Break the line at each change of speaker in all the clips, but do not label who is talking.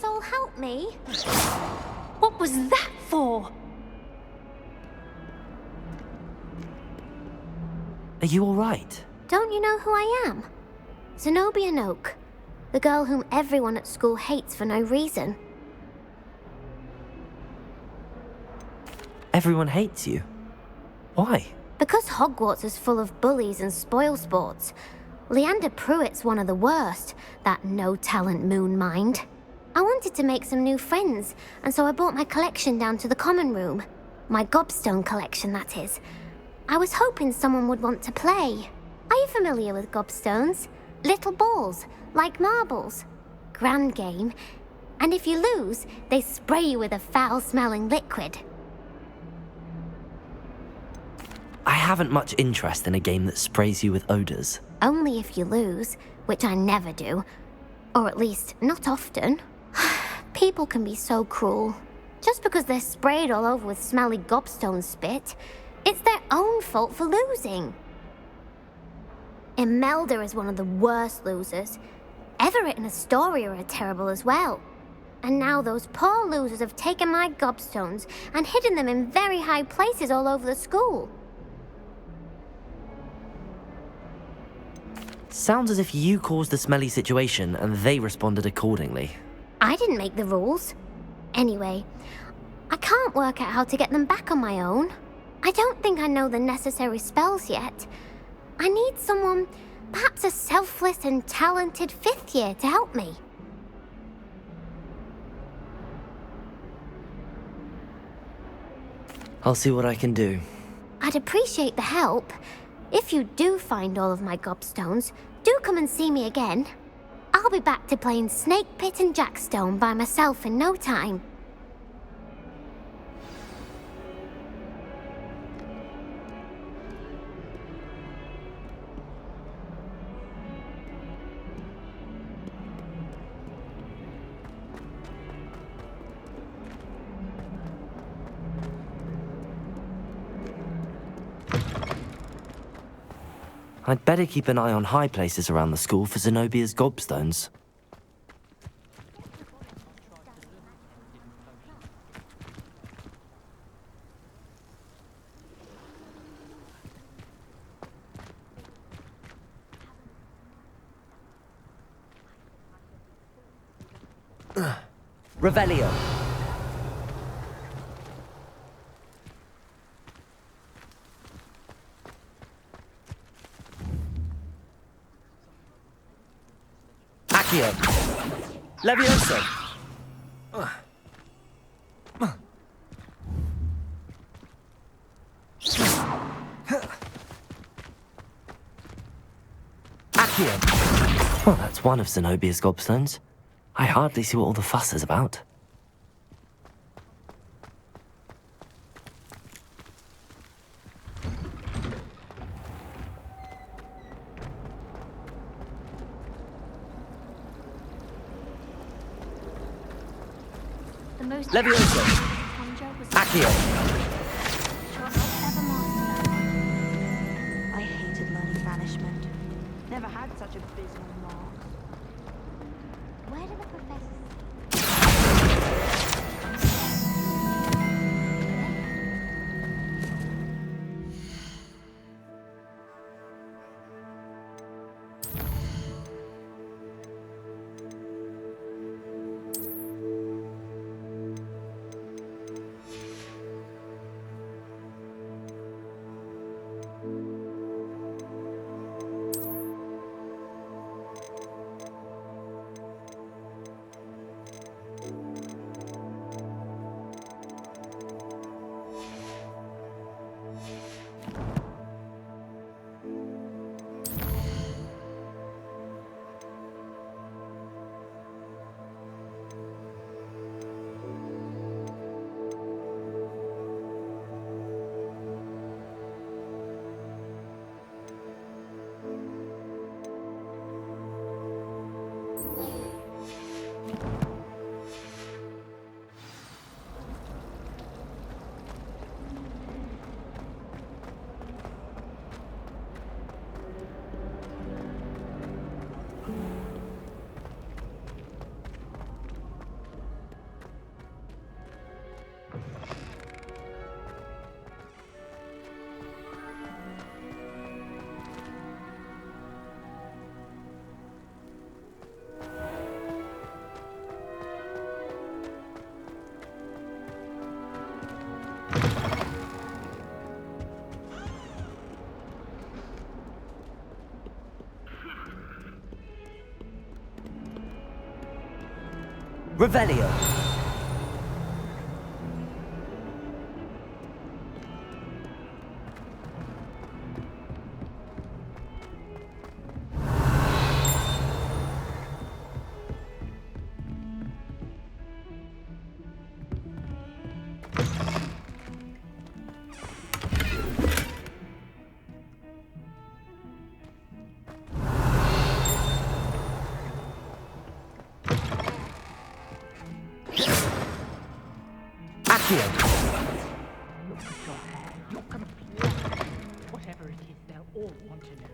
soul help me? What was that for?
Are you alright?
Don't you know who I am? Zenobia Noak, the girl whom everyone at school hates for no reason.
Everyone hates you. Why?
Because Hogwarts is full of bullies and spoilsports. Leander Pruitt's one of the worst, that no-talent moon mind. I wanted to make some new friends, and so I brought my collection down to the common room. My gobstone collection, that is. I was hoping someone would want to play. Are you familiar with gobstones? Little balls, like marbles. Grand game. And if you lose, they spray you with a foul-smelling liquid.
I haven't much interest in a game that sprays you with odors.
Only if you lose, which I never do. Or at least, not often. People can be so cruel. Just because they're sprayed all over with smelly gobstone spit, it's their own fault for losing. Imelda is one of the worst losers. Everett and Astoria are terrible as well. And now those poor losers have taken my gobstones and hidden them in very high places all over the school.
Sounds as if you caused the smelly situation and they responded accordingly.
I didn't make the rules. Anyway, I can't work out how to get them back on my own. I don't think I know the necessary spells yet. I need someone, perhaps a selfless and talented fifth year to help me.
I'll see what I can do.
I'd appreciate the help. If you do find all of my gobstones, do come and see me again. I'll be back to playing Snake Pit and Jackstone by myself in no time.
I'd better keep an eye on high places around the school for Zenobia's gobstones. Revelio. Accio. Levioso. Accio. Well, that's one of Zenobia's gobstones. I hardly see what all the fuss is about. Levioso. Accio.
I hated learning banishment. Never had such abysmal marks.
Where do the professors...
Revelio.
Look at your hair, your complexion. Whatever it is, they'll all want to know.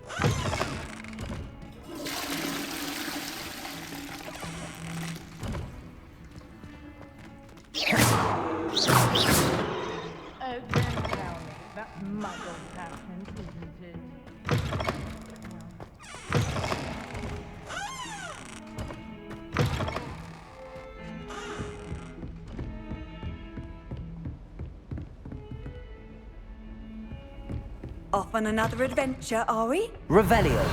Oh, don't tell me. That's muggle pattern, isn't it?
Off on another adventure, are we?
Revelio.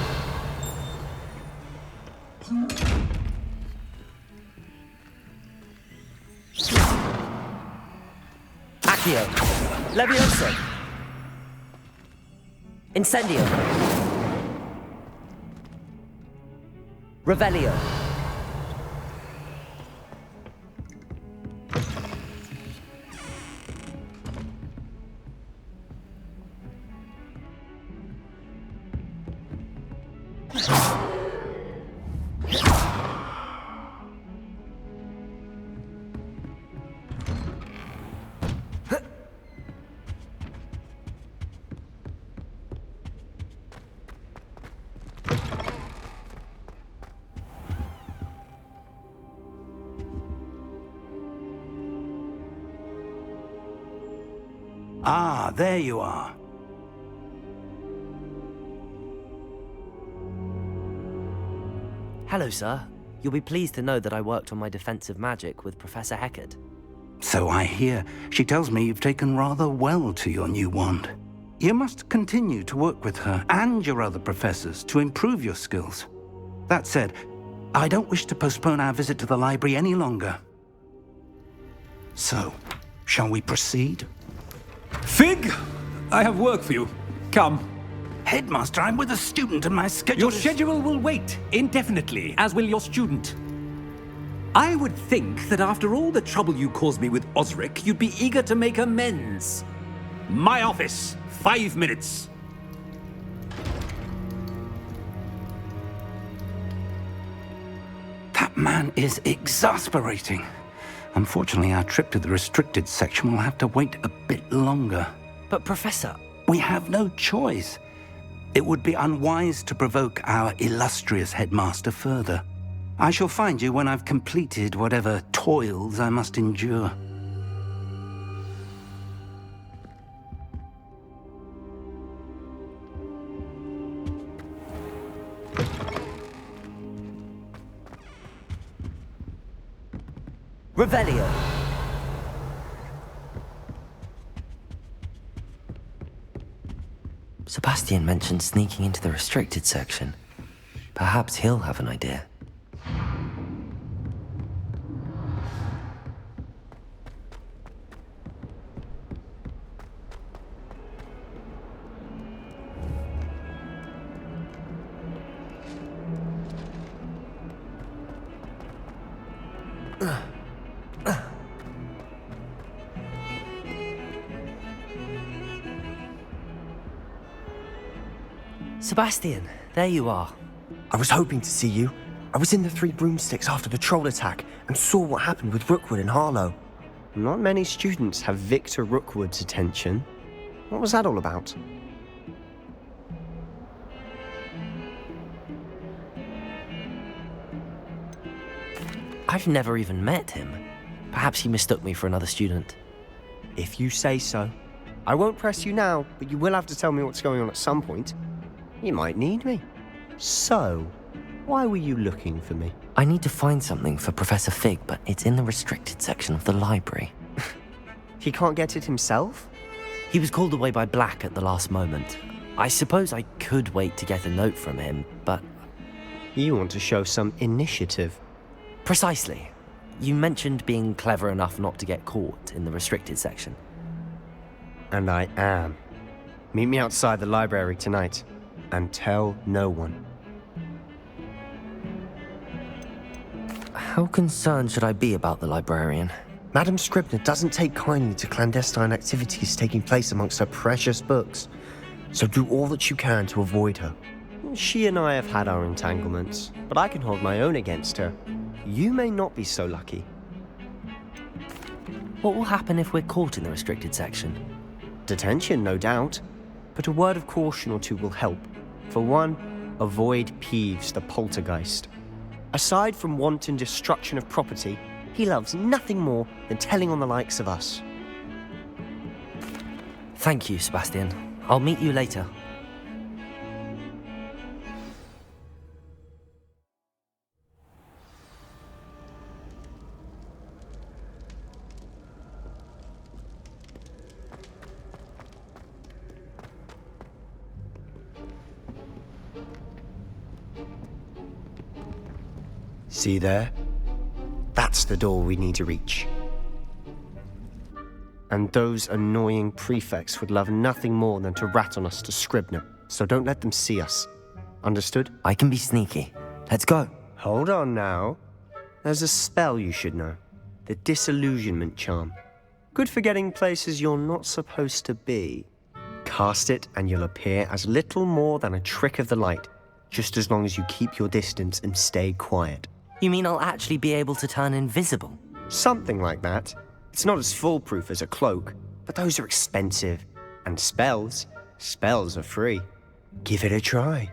Accio. Levioso. Incendio. Revelio.
Ah, there you are.
Hello, sir. You'll be pleased to know that I worked on my defensive magic with Professor Heckard.
So I hear. She tells me you've taken rather well to your new wand. You must continue to work with her and your other professors to improve your skills. That said, I don't wish to postpone our visit to the library any longer. So, shall we proceed?
Fig! I have work for you. Come.
Headmaster, I'm with a student and my schedule
Your schedule will wait indefinitely, as will your student. I would think that after all the trouble you caused me with Osric, you'd be eager to make amends. My office, 5 minutes.
That man is exasperating. Unfortunately, our trip to the restricted section will have to wait a bit longer.
But, Professor...
We have no choice. It would be unwise to provoke our illustrious headmaster further. I shall find you when I've completed whatever toils I must endure.
Revelio. Sebastian mentioned sneaking into the restricted section. Perhaps he'll have an idea. Sebastian, there you are.
I was hoping to see you. I was in the Three Broomsticks after the troll attack and saw what happened with Rookwood and Harlow. Not many students have Victor Rookwood's attention. What was that all about?
I've never even met him. Perhaps he mistook me for another student.
If you say so. I won't press you now, but you will have to tell me what's going on at some point. You might need me. So, why were you looking for me?
I need to find something for Professor Fig, but it's in the restricted section of the library.
He can't get it himself?
He was called away by Black at the last moment. I suppose I could wait to get a note from him, but...
You want to show some initiative.
Precisely. You mentioned being clever enough not to get caught in the restricted section.
And I am. Meet me outside the library tonight, and tell no one.
How concerned should I be about the librarian?
Madam Scribner doesn't take kindly to clandestine activities taking place amongst her precious books, so do all that you can to avoid her. She and I have had our entanglements, but I can hold my own against her. You may not be so lucky.
What will happen if we're caught in the restricted section?
Detention, no doubt, but a word of caution or two will help. For one, avoid Peeves, the poltergeist. Aside from wanton destruction of property, he loves nothing more than telling on the likes of us.
Thank you, Sebastian. I'll meet you later.
See there? That's the door we need to reach. And those annoying prefects would love nothing more than to rat on us to Scribner, so don't let them see us. Understood?
I can be sneaky. Let's go.
Hold on now. There's a spell you should know. The Disillusionment Charm. Good for getting places you're not supposed to be. Cast it and you'll appear as little more than a trick of the light, just as long as you keep your distance and stay quiet.
You mean I'll actually be able to turn invisible?
Something like that. It's not as foolproof as a cloak, but those are expensive. And spells are free. Give it a try.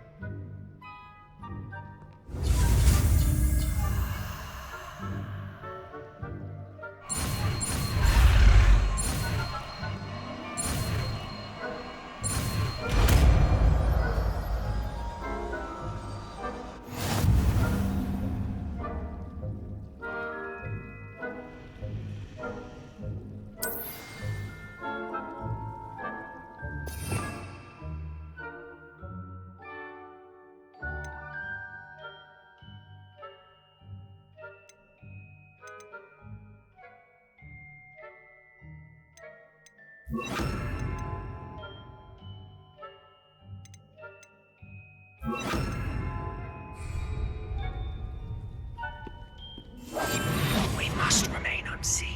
We must remain unseen.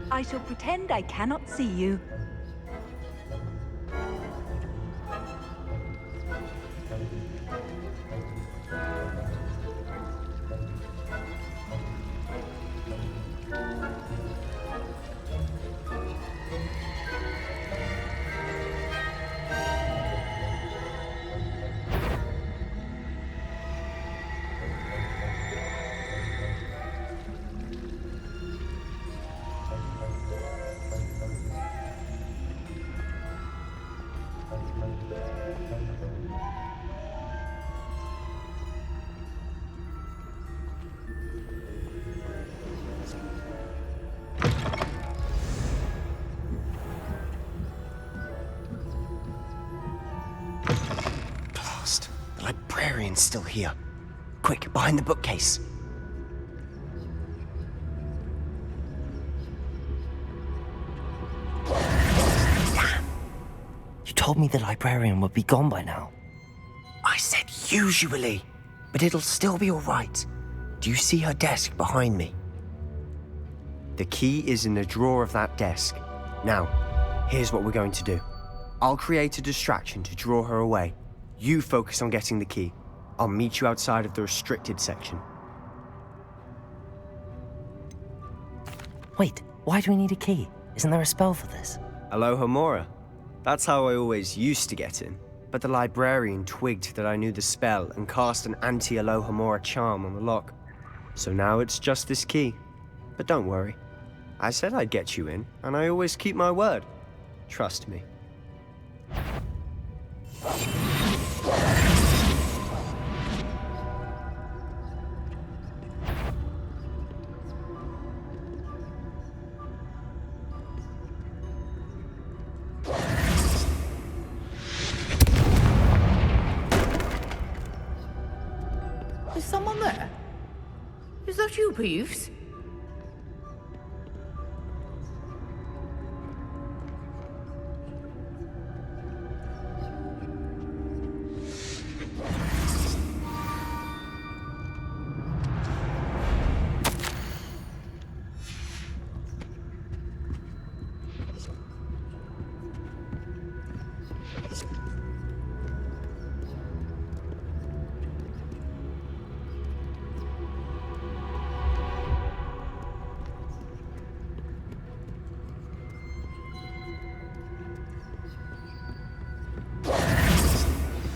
I shall pretend I cannot see you.
The librarian's still here. Quick, behind the bookcase.
You told me the librarian would be gone by now.
I said usually, but it'll still be all right. Do you see her desk behind me? The key is in the drawer of that desk. Now, here's what we're going to do. I'll create a distraction to draw her away. You focus on getting the key. I'll meet you outside of the restricted section.
Wait, why do we need a key? Isn't there a spell for this?
Alohomora. That's how I always used to get in. But the librarian twigged that I knew the spell and cast an anti-Alohomora charm on the lock. So now it's just this key. But don't worry. I said I'd get you in, and I always keep my word. Trust me.
you, Peeves?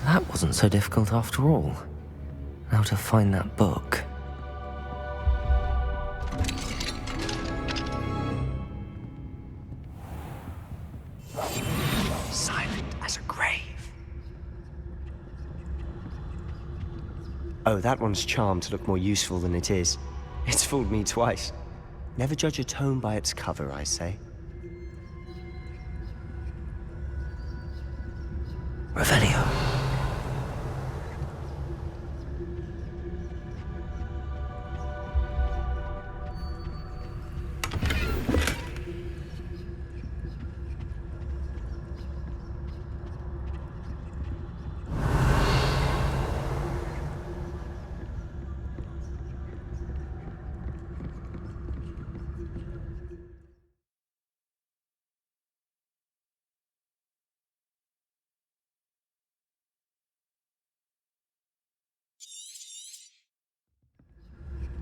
That wasn't so difficult after all. How to find that book.
Silent as a grave. Oh, that one's charmed to look more useful than it is. It's fooled me twice. Never judge a tome by its cover, I say.
Revelio.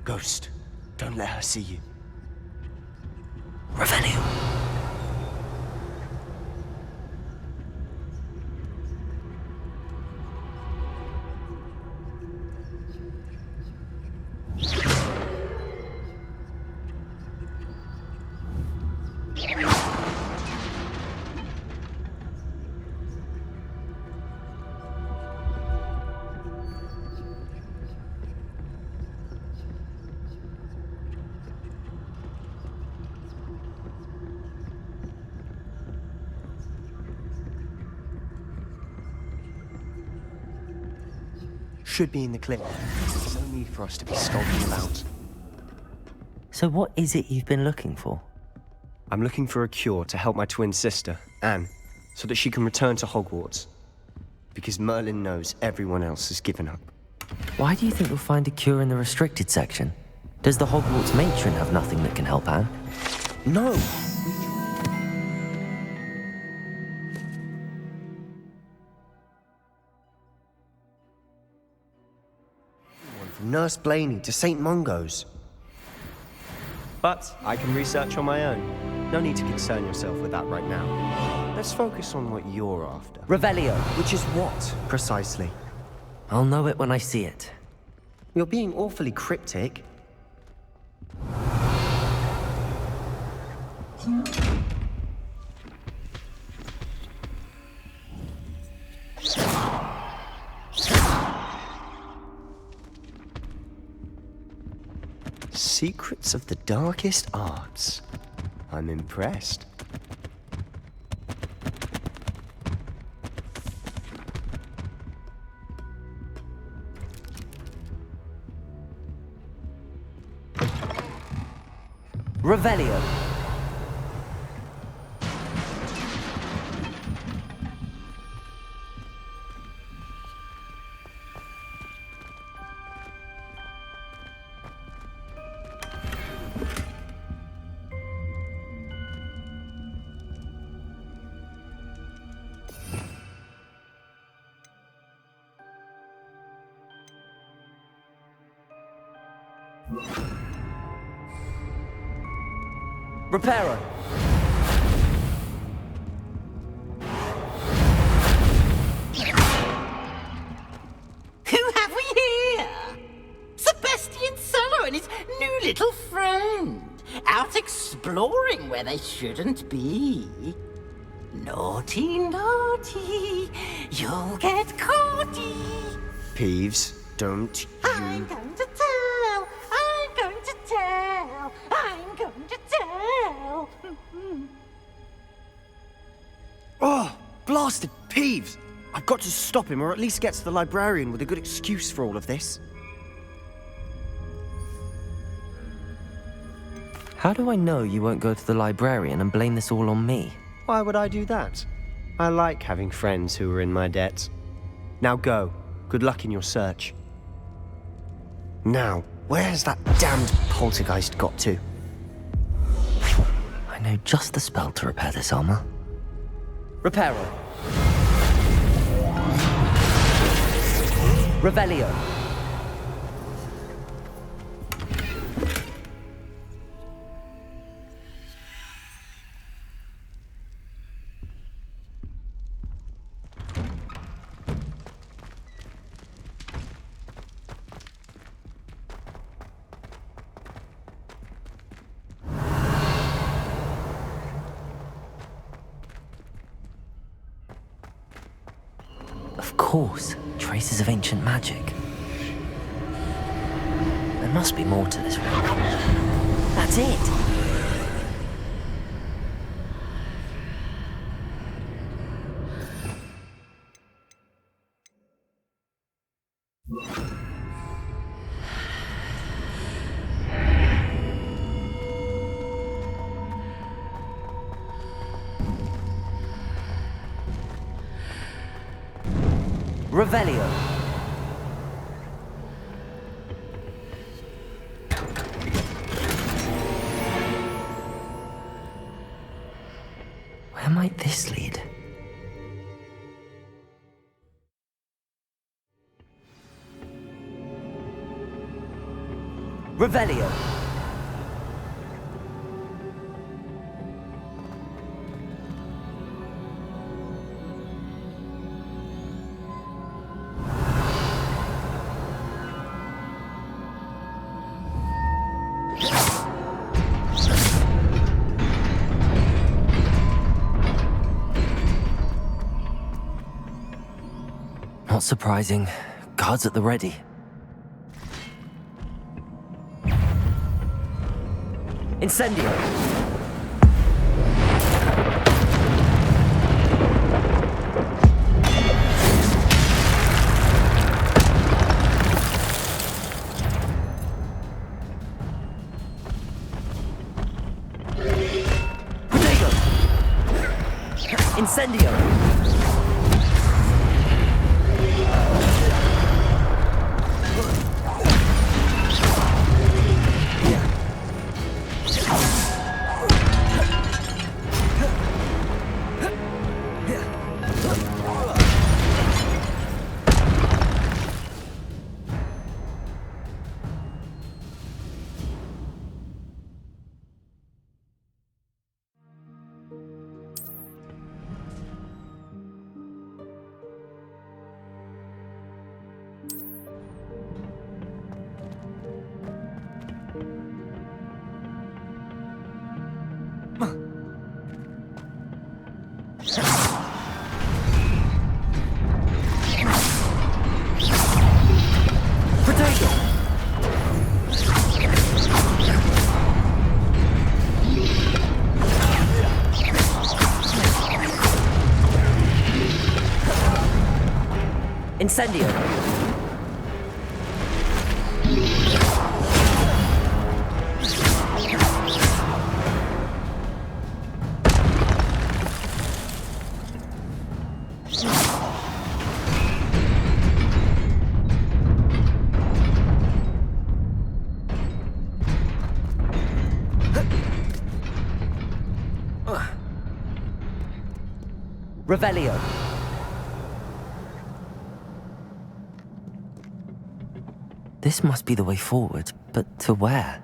Ghost, don't let her see you.
Revelio.
Should be in the clip. There's no need for us to be skulking about.
So what is it you've been looking for?
I'm looking for a cure to help my twin sister, Anne, so that she can return to Hogwarts. Because Merlin knows everyone else has given up.
Why do you think you'll find a cure in the restricted section? Does the Hogwarts matron have nothing that can help Anne?
No! From Nurse Blaney to St. Mungo's. But I can research on my own. No need to concern yourself with that right now. Let's focus on what you're after.
Revelio.
Which is what, precisely?
I'll know it when I see it.
You're being awfully cryptic. Secrets of the darkest arts. I'm impressed.
Revelio. Reparo.
Who have we here? Sebastian Sallow and his new little friend. Out exploring where they shouldn't be. Naughty, naughty. You'll get caughty.
Peeves, don't you...
I'm going to tell. I'm going to tell. I'm going to tell.
Oh, blasted Peeves! I've got to stop him, or at least get to the librarian with a good excuse for all of this.
How do I know you won't go to the librarian and blame this all on me?
Why would I do that? I like having friends who are in my debt. Now go. Good luck in your search. Now, where's that damned poltergeist got to?
I know just the spell to repair this armor.
Reparo. Revelio.
Of course, traces of ancient magic. There must be more to this room. That's it!
Revelio.
Where might this lead?
Revelio.
Not surprising. Guards at the ready.
Incendio. Protego. Incendio. Incendio. Revelio.
This must be the way forward, but to where?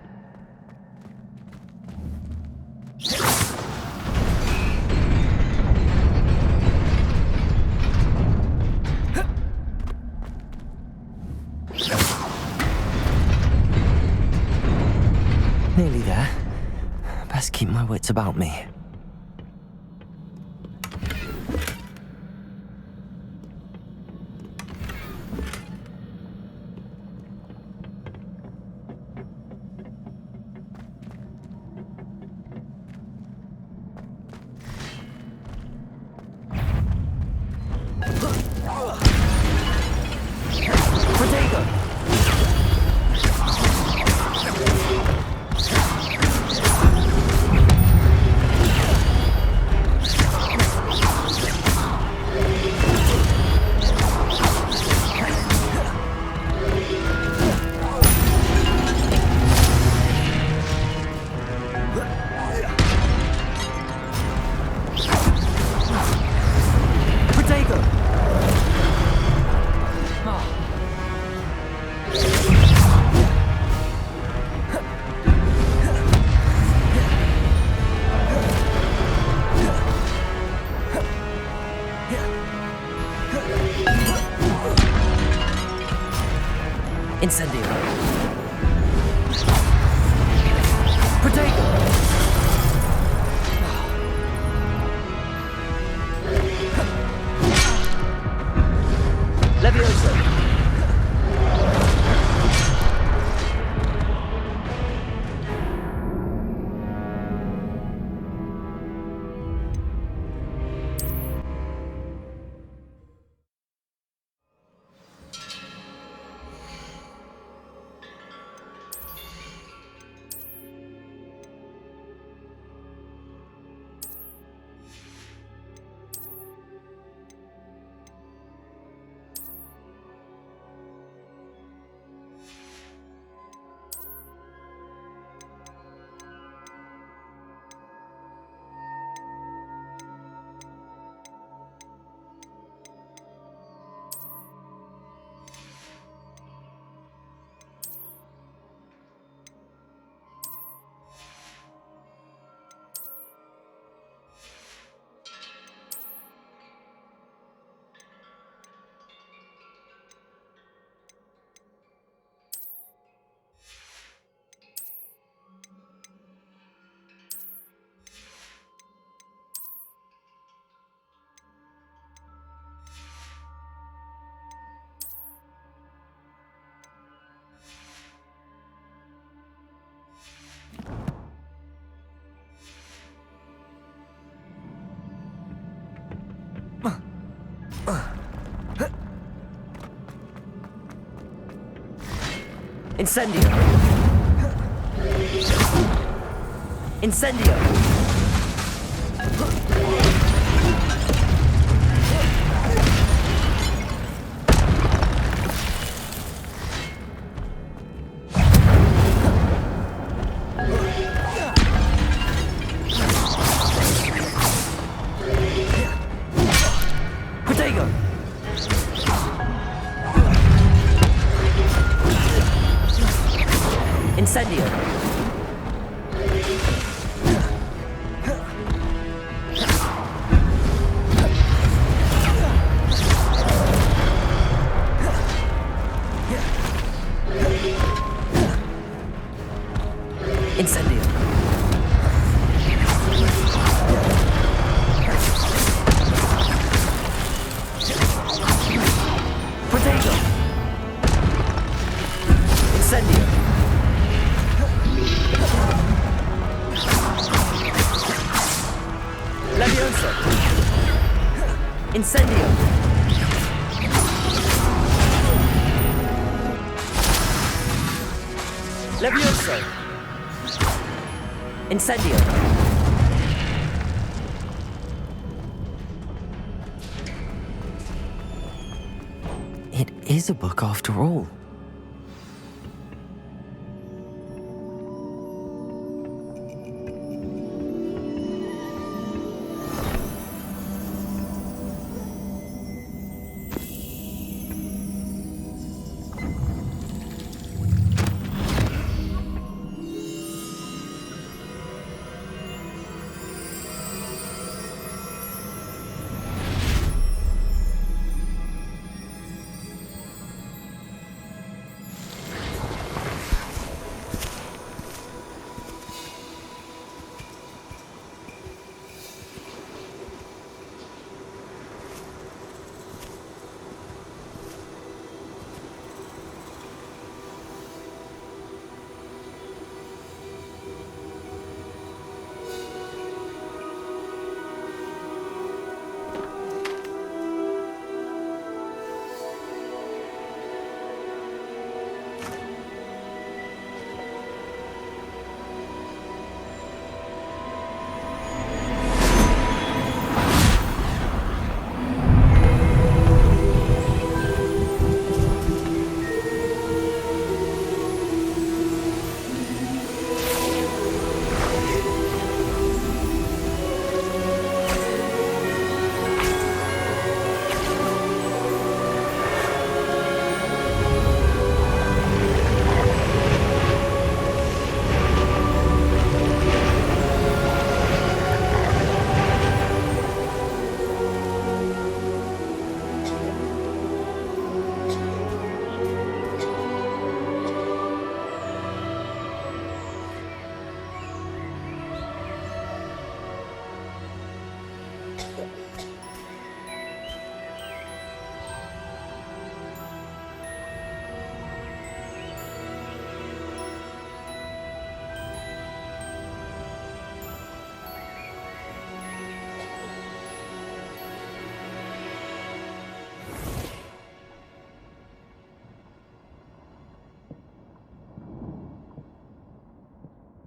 Nearly there. Best keep my wits about me. Incendio! Incendio! Protego! Incendio! Incendio! Protego! Incendio! Levioso! Incendio! Levioso! Incendio! It is a book after all.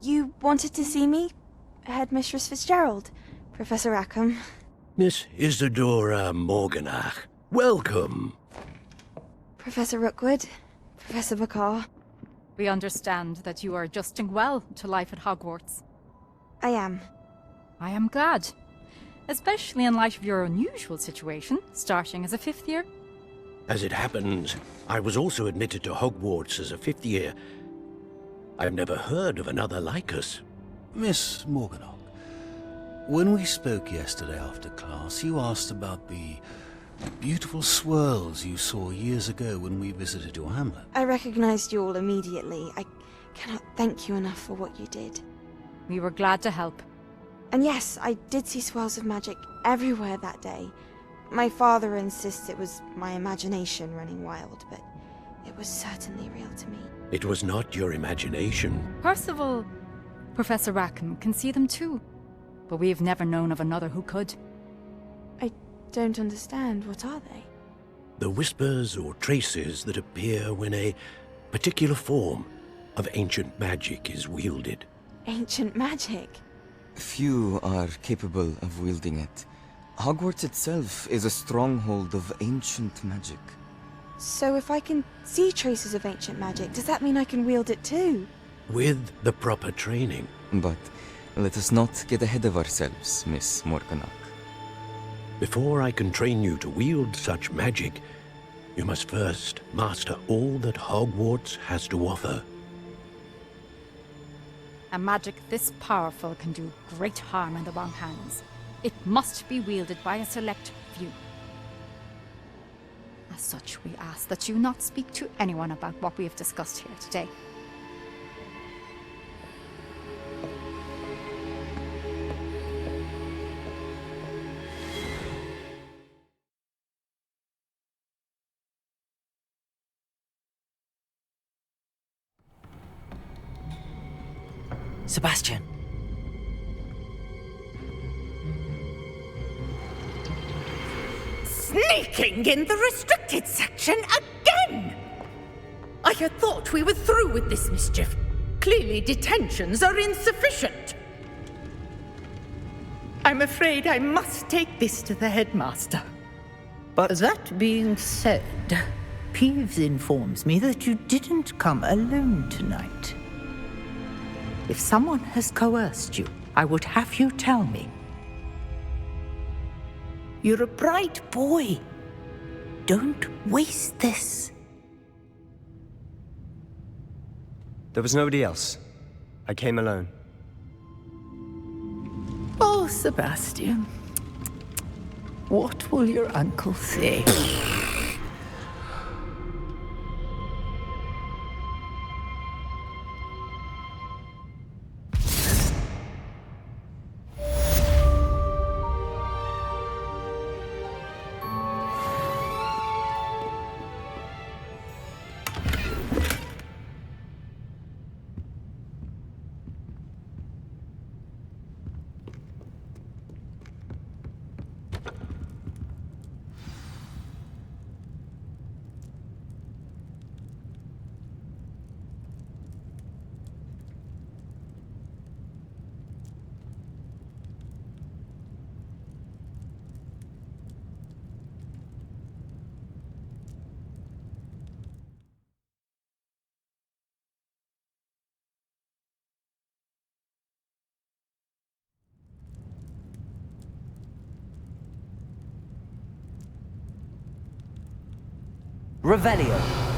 You wanted to see me? Headmistress Fitzgerald, Professor Rackham.
Miss Isadora Morganach, welcome.
Professor Rookwood, Professor Bakar.
We understand that you are adjusting well to life at Hogwarts.
I am.
I am glad. Especially in light of your unusual situation, starting as a 5th year.
As it happens, I was also admitted to Hogwarts as a 5th year. I've never heard of another like us.
Miss Morganach, when we spoke yesterday after class, you asked about the beautiful swirls you saw years ago when we visited your hamlet.
I recognized you all immediately. I cannot thank you enough for what you did.
We were glad to help.
And yes, I did see swirls of magic everywhere that day. My father insists it was my imagination running wild, but it was certainly real to me.
It was not your imagination.
Percival, Professor Rackham can see them too. But we have never known of another who could.
I don't understand. What are they?
The whispers or traces that appear when a particular form of ancient magic is wielded.
Ancient magic?
Few are capable of wielding it. Hogwarts itself is a stronghold of ancient magic.
So if I can see traces of ancient magic, does that mean I can wield it too?
With the proper training.
But let us not get ahead of ourselves, Miss Morganach.
Before I can train you to wield such magic, you must first master all that Hogwarts has to offer.
A magic this powerful can do great harm in the wrong hands. It must be wielded by a select few. As such, we ask that you not speak to anyone about what we have discussed here today.
Sebastian.
Sneaking in the restricted section again! I had thought we were through with this mischief. Clearly detentions are insufficient. I'm afraid I must take this to the headmaster.
But
that being said, Peeves informs me that you didn't come alone tonight. If someone has coerced you, I would have you tell me. You're a bright boy. Don't waste this.
there was nobody else. I came alone.
Oh, Sebastian. What will your uncle say?
Revelio.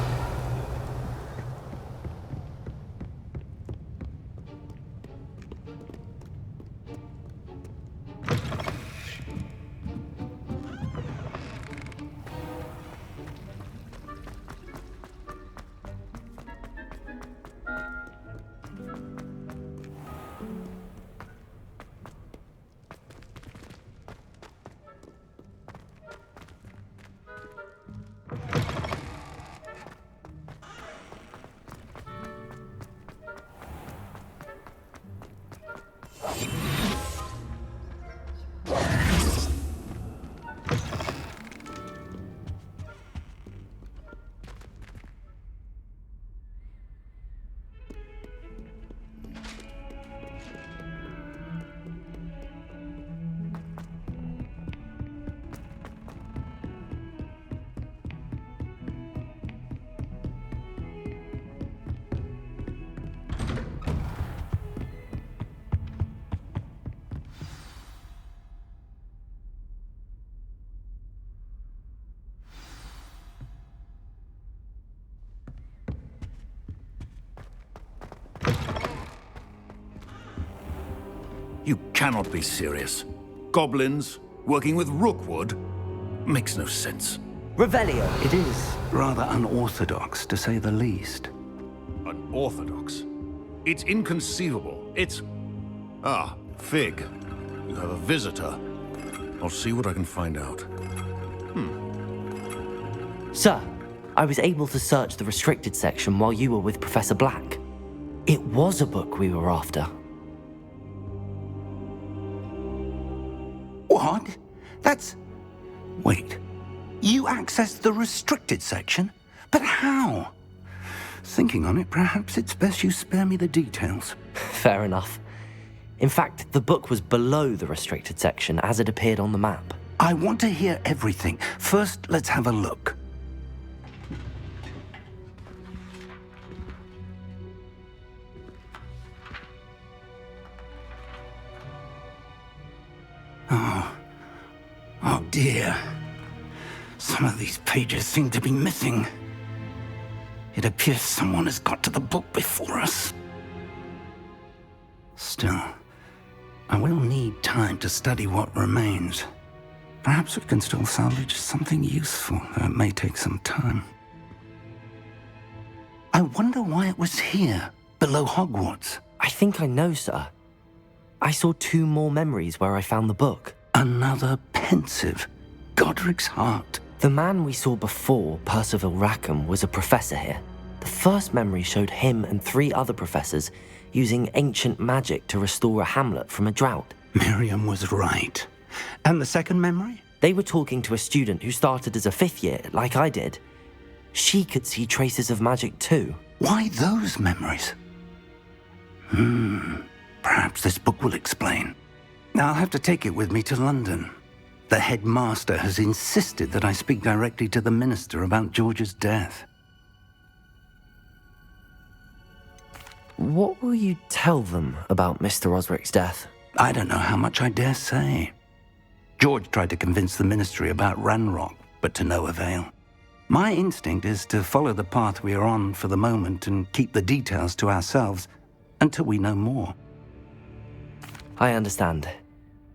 You cannot be serious. Goblins working with Rookwood? Makes no sense.
Revelio.
It is rather unorthodox, to say the least.
Unorthodox? It's inconceivable. It's... Ah, Fig. You have a visitor. I'll see what I can find out.
Sir, I was able to search the restricted section while you were with Professor Black. It was a book we were after.
What? That's... Wait. You accessed the restricted section? But how? Thinking on it, perhaps it's best you spare me the details.
Fair enough. In fact, the book was below the restricted section as it appeared on the map.
I want to hear everything. First, let's have a look. Oh dear. Some of these pages seem to be missing. It appears someone has got to the book before us. Still, I will need time to study what remains. Perhaps we can still salvage something useful, though it may take some time. I wonder why it was here, below Hogwarts.
I think I know, sir. I saw 2 more memories where I found the book.
Another pensive. Godric's heart.
The man we saw before, Percival Rackham, was a professor here. The first memory showed him and 3 other professors using ancient magic to restore a hamlet from a drought.
Miriam was right. And the second memory?
They were talking to a student who started as a 5th year, like I did. She could see traces of magic too.
Why those memories? Perhaps this book will explain. I'll have to take it with me to London. The headmaster has insisted that I speak directly to the minister about George's death.
What will you tell them about Mr. Osric's death?
I don't know how much I dare say. George tried to convince the ministry about Ranrock, but to no avail. My instinct is to follow the path we are on for the moment and keep the details to ourselves until we know more.
I understand.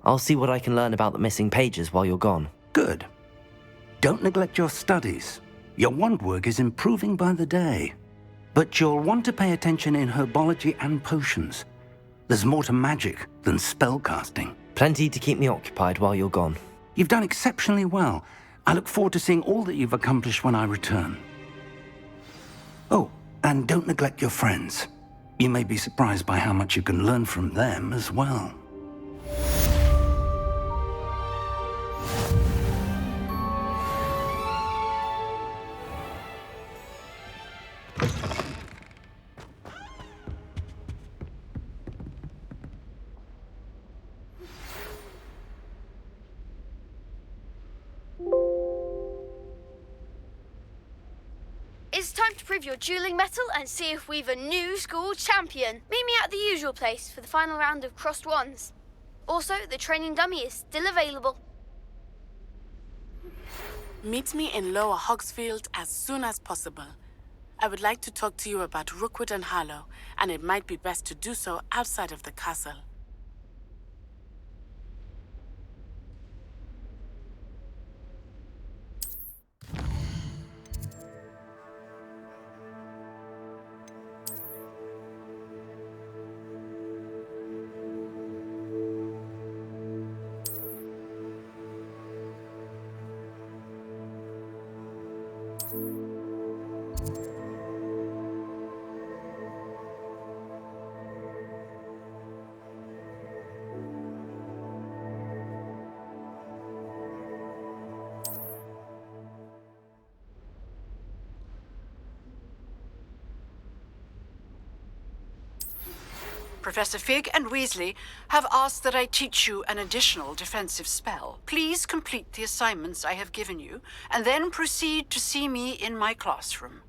I'll see what I can learn about the missing pages while you're gone.
Good. Don't neglect your studies. Your wand work is improving by the day. But you'll want to pay attention in herbology and potions. There's more to magic than spellcasting.
Plenty to keep me occupied while you're gone.
You've done exceptionally well. I look forward to seeing all that you've accomplished when I return. Oh, and don't neglect your friends. You may be surprised by how much you can learn from them as well.
It's time to prove your dueling mettle and see if we've a new school champion. Meet me at the usual place for the final round of crossed wands. Also, the training dummy is still available.
Meet me in Lower Hogsfield as soon as possible. I would like to talk to you about Rookwood and Harlow, and it might be best to do so outside of the castle.
Professor Fig and Weasley have asked that I teach you an additional defensive spell. Please complete the assignments I have given you, and then proceed to see me in my classroom.